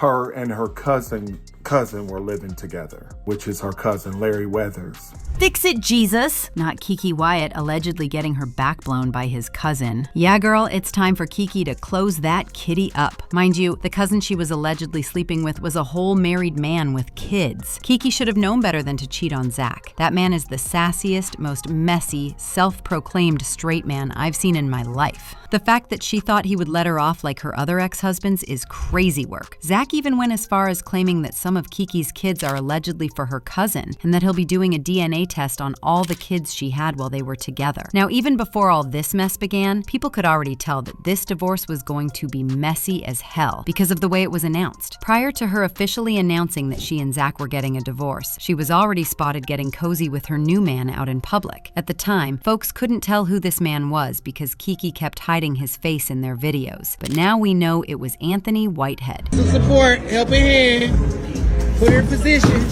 her and her cousin were living together, which is her cousin, Larry Weathers. Fix it, Jesus! Not Keke Wyatt allegedly getting her back blown by his cousin. Yeah, girl, it's time for Keke to close that kitty up. Mind you, the cousin she was allegedly sleeping with was a whole married man with kids. Keke should have known better than to cheat on Zach. That man is the sassiest, most messy, self-proclaimed straight man I've seen in my life. The fact that she thought he would let her off like her other ex-husbands is crazy work. Zach even went as far as claiming that some of Keke's kids are allegedly for her cousin, and that he'll be doing a DNA test on all the kids she had while they were together. Now, even before all this mess began, people could already tell that this divorce was going to be messy as hell because of the way it was announced. Prior to her officially announcing that she and Zach were getting a divorce, she was already spotted getting cozy with her new man out in public. At the time, folks couldn't tell who this man was because Keke kept hiding his face in their videos. But now we know it was Anthony Whitehead. Some support, helping hand, put her in position.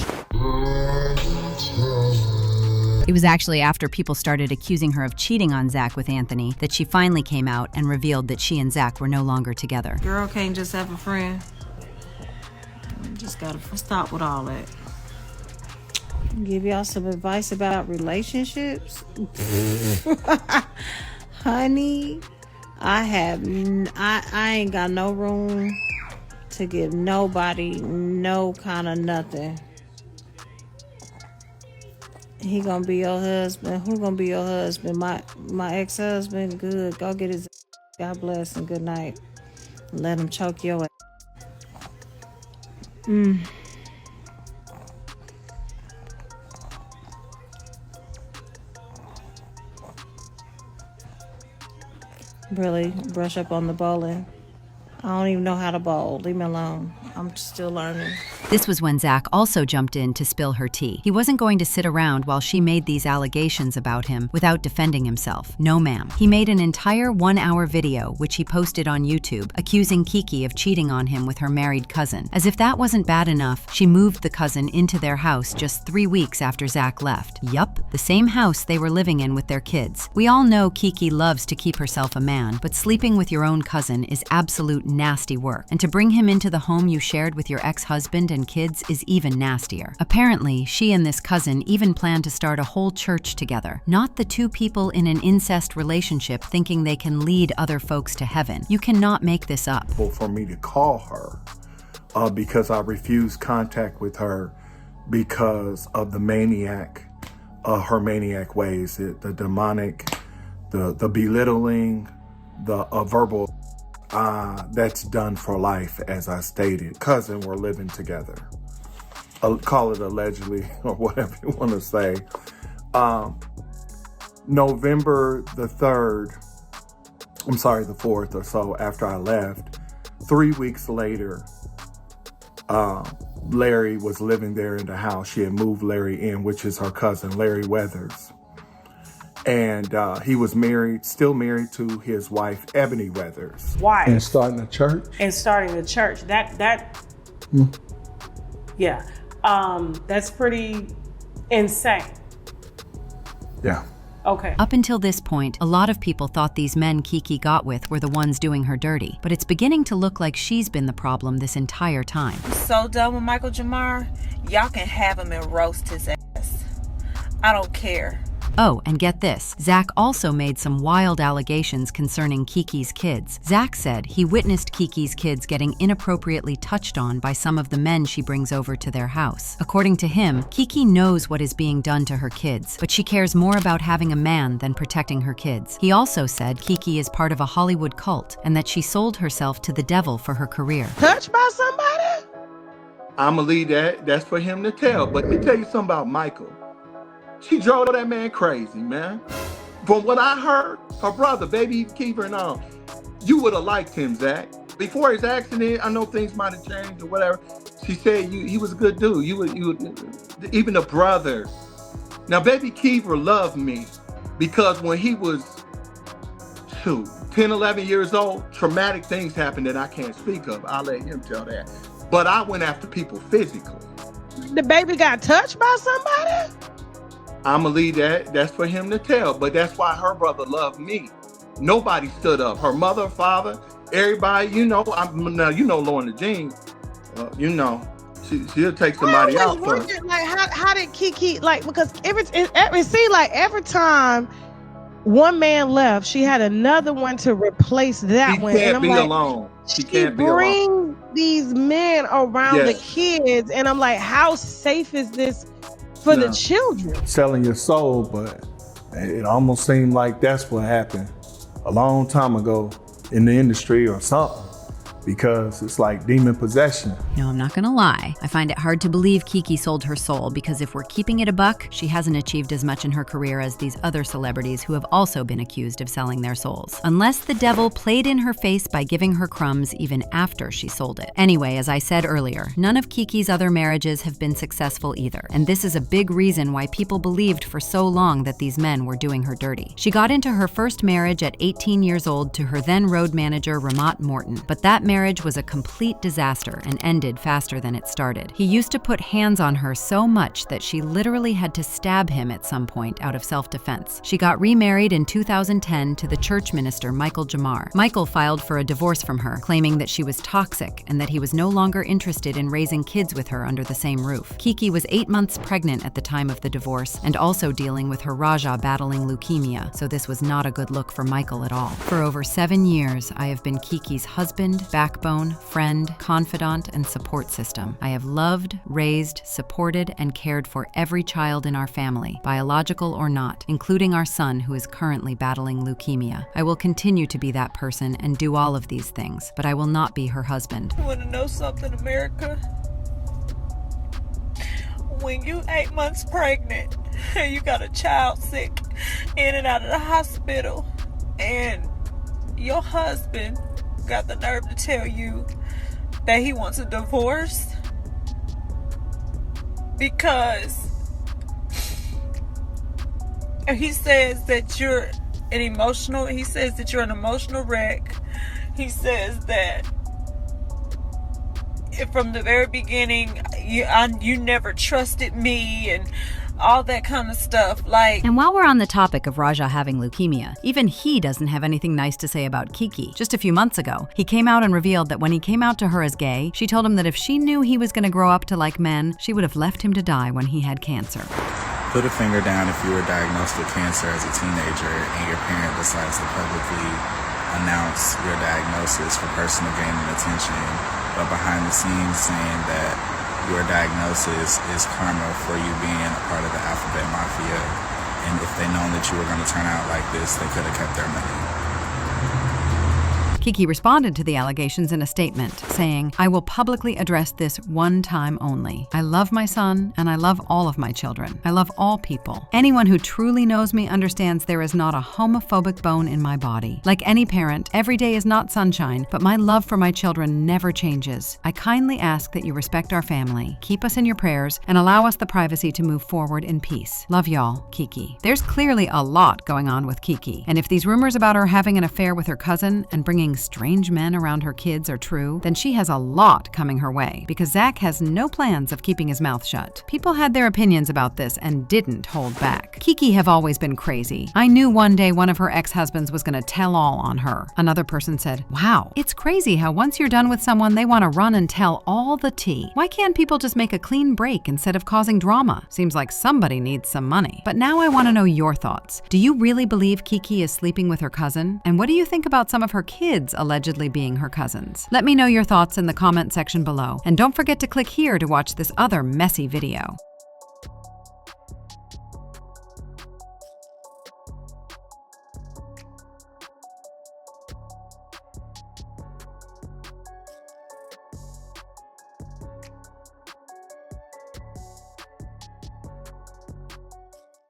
It was actually after people started accusing her of cheating on Zach with Anthony that she finally came out and revealed that she and Zach were no longer together. Girl can't just have a friend. You just gotta stop with all that. Give y'all some advice about relationships. Honey, I ain't got no room to give nobody no kind of nothing. He gonna be your husband. Who gonna be your husband? My ex-husband? Good. Go get his. God bless and good night. Let him choke your ass. Really brush up on the bowling. I don't even know how to bowl. Leave me alone. I'm still learning. This was when Zach also jumped in to spill her tea. He wasn't going to sit around while she made these allegations about him without defending himself. No, ma'am. He made an entire 1-hour video, which he posted on YouTube, accusing Keke of cheating on him with her married cousin. As if that wasn't bad enough, she moved the cousin into their house just 3 weeks after Zach left. Yup, the same house they were living in with their kids. We all know Keke loves to keep herself a man, but sleeping with your own cousin is absolute nasty work. And to bring him into the home you shared with your ex-husband and kids is even nastier. Apparently, she and this cousin even planned to start a whole church together. Not the two people in an incest relationship thinking they can lead other folks to heaven. You cannot make this up. For me to call her because I refused contact with her because of the maniac, her maniac ways, the demonic, the belittling, the verbal. That's done for life, as I stated. Cousin were living together. Call it allegedly or whatever you want to say. November the 4th or so after I left, 3 weeks later, Larry was living there in the house. She had moved Larry in, which is her cousin, Larry Weathers. And he was still married to his wife, Ebony Weathers. Why? And starting a church. Yeah. That's pretty insane. Yeah. Okay. Up until this point, a lot of people thought these men Keke got with were the ones doing her dirty, but it's beginning to look like she's been the problem this entire time. So done with Michael Jamar, y'all can have him and roast his ass. I don't care. Oh, and get this, Zach also made some wild allegations concerning Keke's kids. Zach said he witnessed Keke's kids getting inappropriately touched on by some of the men she brings over to their house. According to him, Keke knows what is being done to her kids, but she cares more about having a man than protecting her kids. He also said Keke is part of a Hollywood cult and that she sold herself to the devil for her career. Touched by somebody? I'ma leave that's for him to tell. But let me tell you something about Michael. She drove that man crazy, man. From what I heard, her brother, baby Keeper and all, you would have liked him, Zach. Before his accident, I know things might have changed or whatever. She said he was a good dude. You would even the brother. Now, baby Keeper loved me because when he was 10, 11 years old, traumatic things happened that I can't speak of. I'll let him tell that. But I went after people physically. The baby got touched by somebody? I'ma leave that's for him to tell, but that's why her brother loved me. Nobody stood up. Her mother, father, everybody, Lauren the Jean. You know, she'll take somebody I out always for. wondered, like, how did Keke, like, because it seemed like every time one man left, she had another one to replace that He one. And can't I'm be like, alone. He she can't be alone. brings these men around the Yes. kids, and I'm like, how safe is this for the No. children? Selling your soul, but it almost seemed like that's what happened a long time ago in the industry or something, because it's like demon possession. No, I'm not gonna lie. I find it hard to believe Keke sold her soul because if we're keeping it a buck, she hasn't achieved as much in her career as these other celebrities who have also been accused of selling their souls. Unless the devil played in her face by giving her crumbs even after she sold it. Anyway, as I said earlier, none of Keke's other marriages have been successful either. And this is a big reason why people believed for so long that these men were doing her dirty. She got into her first marriage at 18 years old to her then road manager, Ramat Morton. But that marriage was a complete disaster and ended faster than it started. He used to put hands on her so much that she literally had to stab him at some point out of self-defense. She got remarried in 2010 to the church minister Michael Jamar. Michael filed for a divorce from her, claiming that she was toxic and that he was no longer interested in raising kids with her under the same roof. Keke was 8 months pregnant at the time of the divorce and also dealing with her Raja battling leukemia, so this was not a good look for Michael at all. For over 7 years, I have been Keke's husband, backbone, friend, confidant, and support system. I have loved, raised, supported, and cared for every child in our family, biological or not, including our son who is currently battling leukemia. I will continue to be that person and do all of these things, but I will not be her husband. You want to know something, America? When you 8 months pregnant and you got a child sick in and out of the hospital, and your husband got the nerve to tell you that he wants a divorce because he says that you're an emotional wreck. He says that from the very beginning you never trusted me and all that kind of stuff. Like, and while we're on the topic of Raja having leukemia, even he doesn't have anything nice to say about Keke. Just a few months ago, he came out and revealed that when he came out to her as gay, she told him that if she knew he was going to grow up to like men, she would have left him to die when he had cancer. Put a finger down if you were diagnosed with cancer as a teenager and your parent decides to publicly announce your diagnosis for personal gain and attention, but behind the scenes saying that your diagnosis is karma for you being a part of the alphabet mafia, and if they'd known that you were going to turn out like this, they could have kept their money. Keke responded to the allegations in a statement, saying, "I will publicly address this one time only. I love my son, and I love all of my children. I love all people. Anyone who truly knows me understands there is not a homophobic bone in my body. Like any parent, every day is not sunshine, but my love for my children never changes. I kindly ask that you respect our family, keep us in your prayers, and allow us the privacy to move forward in peace. Love y'all, Keke." There's clearly a lot going on with Keke, and if these rumors about her having an affair with her cousin and bringing strange men around her kids are true, then she has a lot coming her way, because Zach has no plans of keeping his mouth shut. People had their opinions about this and didn't hold back. Keke have always been crazy. I knew one day one of her ex-husbands was gonna tell all on her. Another person said, "Wow, it's crazy how once you're done with someone, they want to run and tell all the tea. Why can't people just make a clean break instead of causing drama? Seems like somebody needs some money." But now I want to know your thoughts. Do you really believe Keke is sleeping with her cousin? And what do you think about some of her kids allegedly being her cousins? Let me know your thoughts in the comment section below. And don't forget to click here to watch this other messy video.